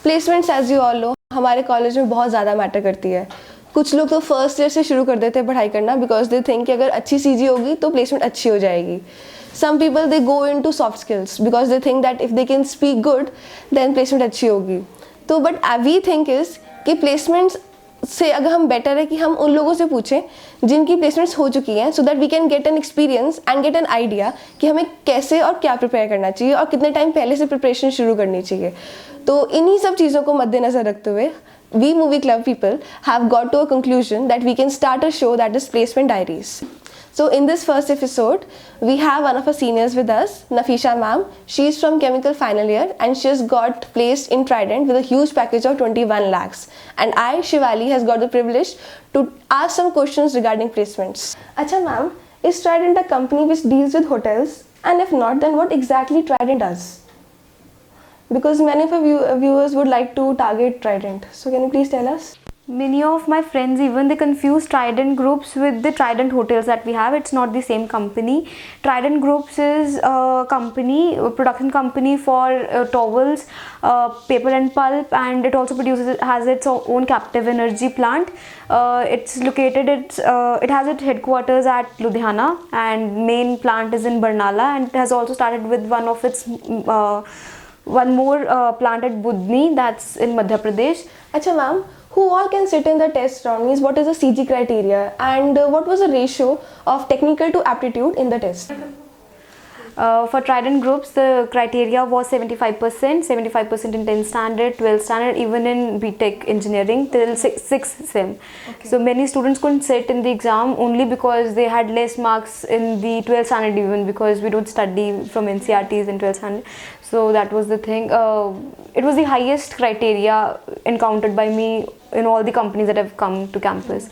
Placements as you all know हमारे college में बहुत ज़्यादा मैटर करती है. कुछ लोग तो फर्स्ट ईयर से शुरू कर देते हैं पढ़ाई करना बिकॉज दे थिंक कि अगर अच्छी सीजी होगी तो प्लेसमेंट अच्छी हो जाएगी. Some people they go into soft skills because they think that if they can speak good then placement अच्छी होगी. तो बट वी थिंक इज़ कि प्लेसमेंट्स से अगर हम बेटर है कि हम उन लोगों से पूछें जिनकी प्लेसमेंट्स हो चुकी हैं so that we can get an experience and get an idea कि हमें कैसे और क्या प्रिपेयर करना चाहिए और कितने टाइम पहले से प्रिपरेशन शुरू करनी चाहिए. तो इन्हीं सब चीज़ों को मद्देनज़र रखते हुए we movie club people have got to a conclusion that we can start a show that is Placement Diaries. So in this first episode, we have one of our seniors with us, Nafisha ma'am. She is from Chemical final year and she has got placed in Trident with a huge package of 21 lakhs. And I, Shivali, has got the privilege to ask some questions regarding placements. Acha ma'am, is Trident a company which deals with hotels? And if not, then what exactly Trident does? Because many of our viewers would like to target Trident. So can you please tell us? Many of my friends even they confuse Trident Groups with the Trident hotels that we have. It's not the same company. Trident Groups is a company, a production company for towels, paper and pulp, and it also has its own captive energy plant. It has its headquarters at Ludhiana and main plant is in Barnala, and it has also started with one more plant at Budni, that's in Madhya Pradesh. Acha ma'am, who all can sit in the test round? Means what is the CG criteria and what was the ratio of technical to aptitude in the test? For Trident Groups, the criteria was 75% in 10th standard, 12th standard, even in BTech engineering till 6th sem. Okay. So many students couldn't sit in the exam only because they had less marks in the 12th standard even because we don't study from NCRTs in 12th standard. So that was the thing. It was the highest criteria encountered by me in all the companies that have come to campus.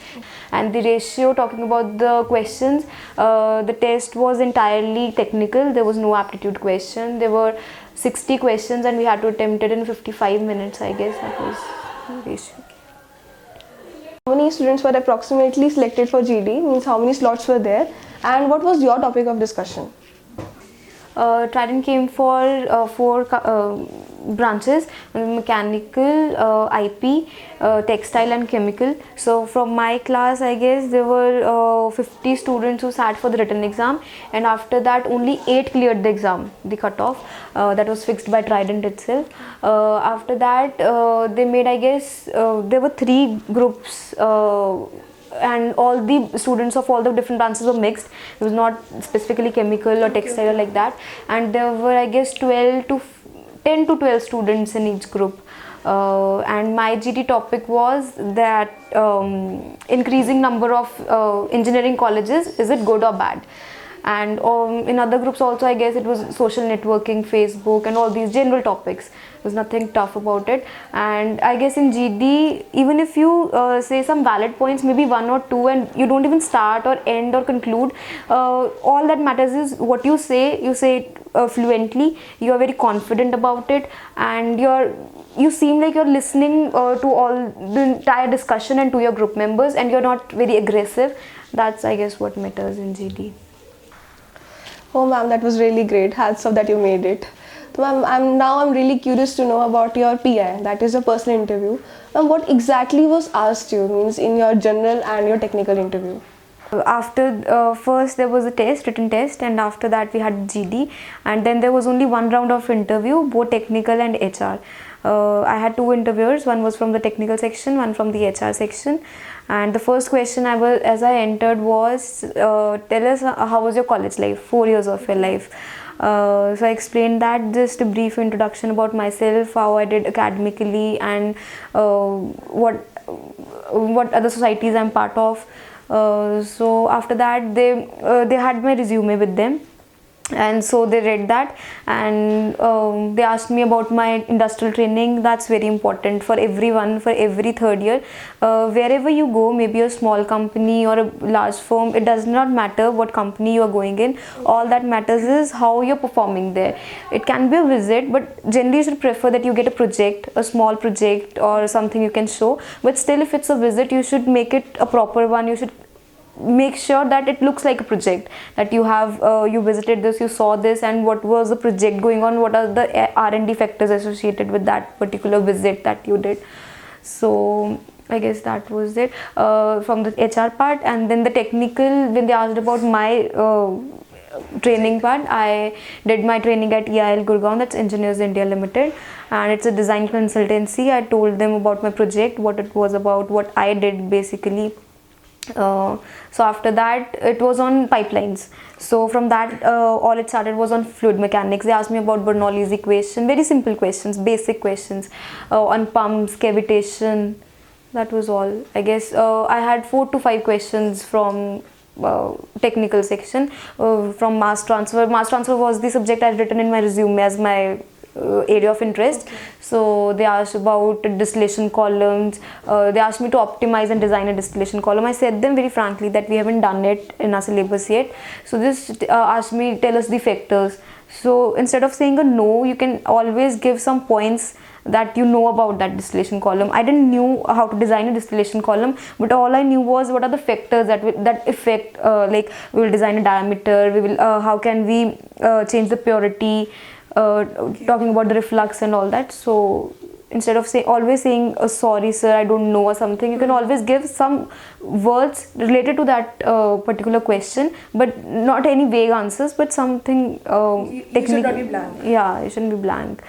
And the ratio, talking about the questions, the test was entirely technical. There was no aptitude question. There were 60 questions and we had to attempt it in 55 minutes, I guess. That was the ratio. How many students were approximately selected for GD? Means how many slots were there? And what was your topic of discussion? Trident came for 4 branches: mechanical, IP, textile and chemical. So from my class, I guess there were 50 students who sat for the written exam, and after that only 8 cleared the exam, the cutoff that was fixed by Trident itself. After that they made, I guess there were 3 groups and all the students of all the different branches were mixed. It was not specifically chemical or textile or like that, and there were, I guess, 10 to 12 students in each group. And my GT topic was that increasing number of engineering colleges, is it good or bad? And in other groups also, I guess it was social networking, Facebook and all these general topics. There was nothing tough about it. And I guess in GD, even if you say some valid points, maybe 1 or 2, and you don't even start or end or conclude, all that matters is what you say it fluently, you are very confident about it, and you seem like you're listening to all the entire discussion and to your group members, and you're not very aggressive. That's, I guess, what matters in GD. Oh ma'am, that was really great. Hats off that you made it. So ma'am, I'm really curious to know about your PI, that is a personal interview. Ma'am, what exactly was asked you, means in your general and your technical interview? After first there was a written test, and after that we had GD, and then there was only 1 round of interview, both technical and HR. I had 2 interviewers. One was from the technical section, one from the HR section. And the first question as I entered was, tell us how was your college life, 4 years of your life. So I explained that, just a brief introduction about myself, how I did academically, and what other societies I'm part of. So after that they had my resume with them, and so they read that, and they asked me about my industrial training. That's very important for everyone, for every 3rd year. Wherever you go, maybe a small company or a large firm, it does not matter what company you are going in. All that matters is how you're performing there. It can be a visit, but generally you should prefer that you get a project, a small project or something you can show. But still, if it's a visit, you should make it a proper one. You should make sure that it looks like a project, that you have you visited this, you saw this, and what was the project going on, what are the R&D factors associated with that particular visit that you did. So I guess that was it from the HR part. And then the technical, when they asked about my training part, I did my training at EIL Gurgaon, that's Engineers India Limited, and it's a design consultancy. I told them about my project, what it was about, what I did basically. So after that it was on pipelines. So from that all it started was on fluid mechanics. They asked me about Bernoulli's equation, very simple questions, basic questions on pumps, cavitation. That was all. I guess I had 4 to 5 questions from technical section. From mass transfer. Mass transfer was the subject I had written in my resume as my area of interest. Okay. So they asked about distillation columns. They asked me to optimize and design a distillation column. I said them very frankly that we haven't done it in our syllabus yet. So this asked me, tell us the factors. So instead of saying a no, you can always give some points that you know about that distillation column. I didn't knew how to design a distillation column, but all I knew was what are the factors that affect, like we will design a diameter, we will how can we change the purity, talking about the reflux and all that. So instead of always saying sorry sir, I don't know or something, you can always give some words related to that particular question, but not any vague answers, but something technical. You should not be blank. Yeah, you shouldn't be blank.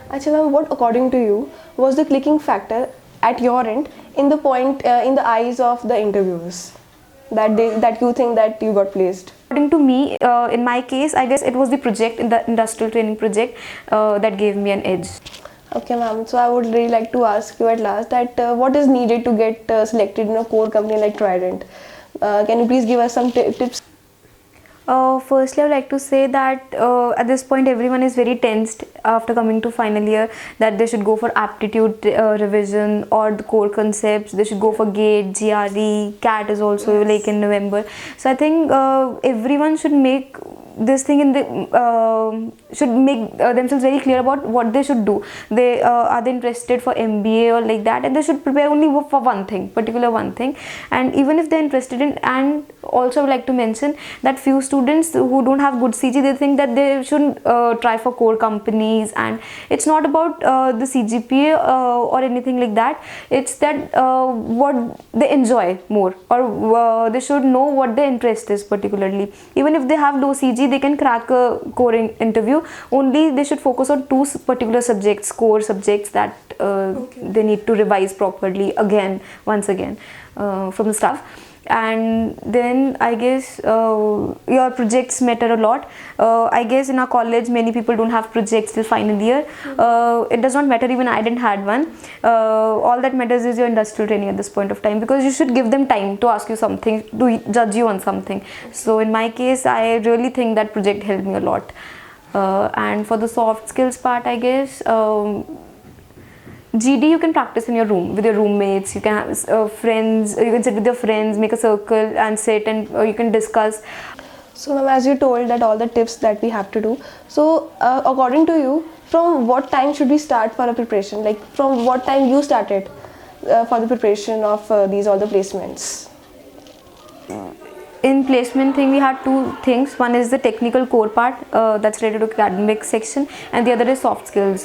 Acha ma'am, what according to you was the clicking factor at your end in the point in the eyes of the interviewers that you think that you got placed? According to me, in my case, I guess it was the project, in the industrial training project, that gave me an edge. Okay ma'am, so I would really like to ask you at last that what is needed to get selected in a core company like Trident? Can you please give us some tips? Firstly, I would like to say that at this point everyone is very tensed after coming to final year, that they should go for aptitude revision or the core concepts. They should go for GATE, GRE, CAT is also like in November. So I think everyone should make this thing in the should make themselves very clear about what they should do. They are they interested for MBA or like that, and they should prepare only for one thing, particular one thing. And even if they're interested in, and also I would like to mention that few students who don't have good CG, they think that they shouldn't try for core companies, and it's not about the CGPA or anything like that. It's that what they enjoy more, or they should know what their interest is particularly. Even if they have low CG, they can crack a core interview. Only they should focus on 2 particular subjects, core subjects, that they need to revise properly once again from the staff. And then I guess your projects matter a lot. I guess in our college many people don't have projects till final year. It does not matter, even I didn't had one. All that matters is your industrial training at this point of time, because you should give them time to ask you something, to judge you on something. So in my case, I really think that project helped me a lot. And for the soft skills part, I guess GD you can practice in your room with your roommates. You can have friends. You can sit with your friends, make a circle and sit, and you can discuss. So ma'am, as you told that all the tips that we have to do. So according to you, from what time should we start for a preparation? Like from what time you started for the preparation of all the placements? In placement thing, we had 2 things. One is the technical core part, that's related to academic section, and the other is soft skills.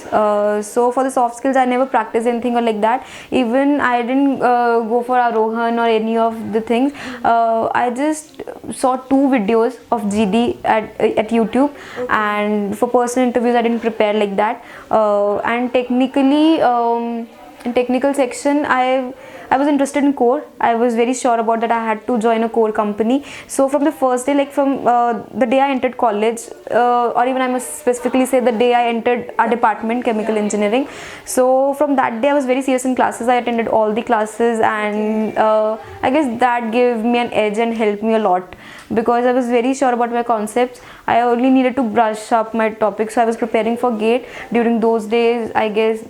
So for the soft skills, I never practiced anything or like that. Even I didn't go for Arohan or any of the things. I just saw 2 videos of GD at YouTube. Okay. And for personal interviews, I didn't prepare like that. And technically, in technical section, I was interested in core. I was very sure about that I had to join a core company. So from the first day, like from the day I entered college, or even I must specifically say the day I entered our department, Chemical Engineering. So from that day I was very serious in classes. I attended all the classes, and I guess that gave me an edge and helped me a lot, because I was very sure about my concepts. I only needed to brush up my topics. So I was preparing for GATE. During those days, I guess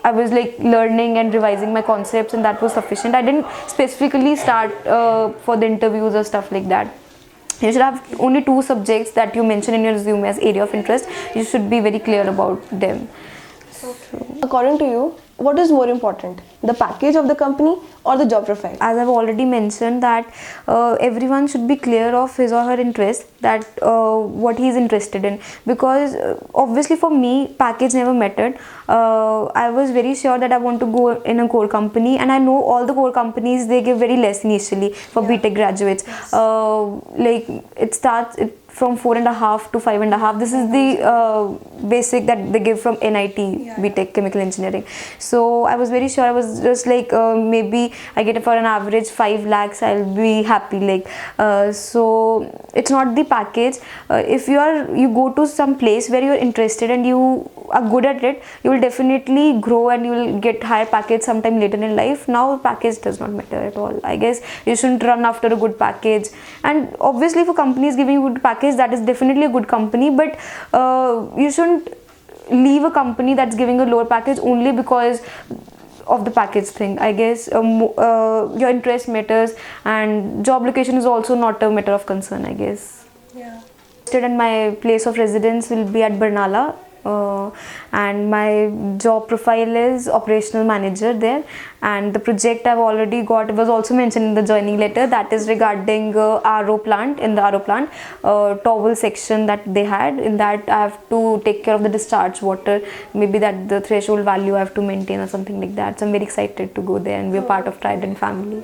I was like learning and revising my concepts, and that was sufficient. I didn't specifically start for the interviews or stuff like that. You should have only 2 subjects that you mention in your resume as area of interest. You should be very clear about them. So, according to you, what is more important, the package of the company or the job profile? As I've already mentioned that everyone should be clear of his or her interest, that what he is interested in, because obviously for me package never mattered. I was very sure that I want to go in a core company, and I know all the core companies, they give very less initially for BTech graduates. Like it starts from 4.5 to 5.5. This is the basic that they give from NIT BTech Chemical Engineering. So I was very sure, I was just like maybe I get it for an average 5 lakhs, I'll be happy. Like so it's not the package. If you go to some place where you're interested and you are good at it, you will definitely grow and you will get higher package sometime later in life. Now package does not matter at all. I guess you shouldn't run after a good package, and obviously if a company is giving you a good package, that is definitely a good company, but you shouldn't leave a company that's giving a lower package only because of the package thing. I guess your interest matters, and job location is also not a matter of concern, I guess. And my place of residence will be at Barnala, and my job profile is operational manager there, and the project I've already got was also mentioned in the joining letter, that is regarding RO plant. In the RO plant, towel section that they had, in that I have to take care of the discharge water, maybe that the threshold value I have to maintain or something like that. So I'm very excited to go there and be a part of Trident family.